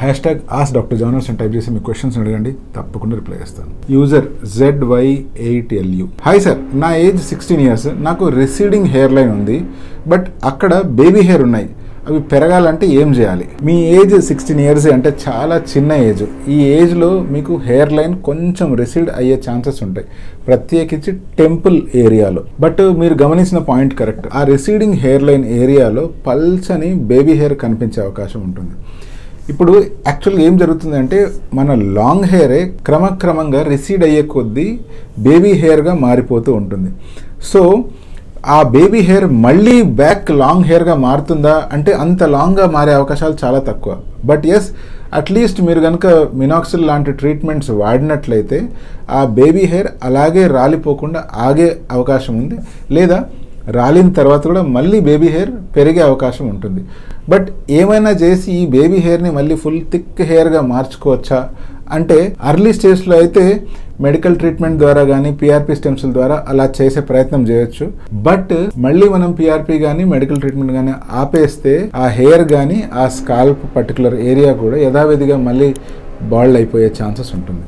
#AskDrJonas అని type చేసి మీ questions అడగండి, తప్పకుండా రిప్లై చేస్తాను. User ZY8LU. హాయ్ సార్, నా ఏజ్ 16 years. నాకు రిసీడింగ్ హెయిర్ లైన్ ఉంది, బట్ అక్కడ బేబీ హెయిర్ ఉన్నాయి. అవి పెరగాలంటే ఏం చేయాలి? మీ ఏజ్ 16 years అంటే చాలా చిన్న ఏజ్. ఈ ఏజ్లో మీకు హెయిర్ లైన్ కొంచెం రిసీడ్ అయ్యే ఛాన్సెస్ ఉంటాయి, ప్రత్యేకించి టెంపుల్ ఏరియాలో. బట్ మీరు గమనించిన పాయింట్ కరెక్ట్. ఆ రిసీడింగ్ హెయిర్ లైన్ ఏరియాలో పల్చని బేబీ హెయిర్ కనిపించే అవకాశం ఉంటుంది. ఇప్పుడు యాక్చువల్గా ఏం జరుగుతుందంటే మన లాంగ్ హెయిరే క్రమక్రమంగా రిసీడ్ అయ్యే కొద్దీ బేబీ హెయిర్గా మారిపోతూ ఉంటుంది. సో ఆ బేబీ హెయిర్ మళ్ళీ బ్యాక్ లాంగ్ హెయిర్గా మారుతుందా అంటే అంత లాంగ్గా మారే అవకాశాలు చాలా తక్కువ. బట్ ఎస్, అట్లీస్ట్ మీరు కనుక మినాక్సిల్ లాంటి ట్రీట్మెంట్స్ వాడినట్లయితే ఆ బేబీ హెయిర్ అలాగే రాలిపోకుండా ఆగే అవకాశం ఉంది, లేదా రాలిన తర్వాత కూడా మళ్ళీ బేబీ హెయిర్ పెరిగే అవకాశం ఉంటుంది. బట్ ఏమైనా చేసి ఈ బేబీ హెయిర్ని మళ్ళీ ఫుల్ థిక్ హెయిర్గా మార్చుకోవచ్చా అంటే అర్లీ స్టేజ్లో అయితే మెడికల్ ట్రీట్మెంట్ ద్వారా కానీ పిఆర్పి స్టెమ్ సెల్ ద్వారా అలా చేసే ప్రయత్నం చేయొచ్చు. బట్ మళ్ళీ మనం పిఆర్పి కానీ మెడికల్ ట్రీట్మెంట్ కానీ ఆపేస్తే ఆ హెయిర్ కానీ ఆ స్కాల్ప్ పర్టికులర్ ఏరియా కూడా యథావిధిగా మళ్ళీ బాల్డ్ అయిపోయే ఛాన్సెస్ ఉంటుంది.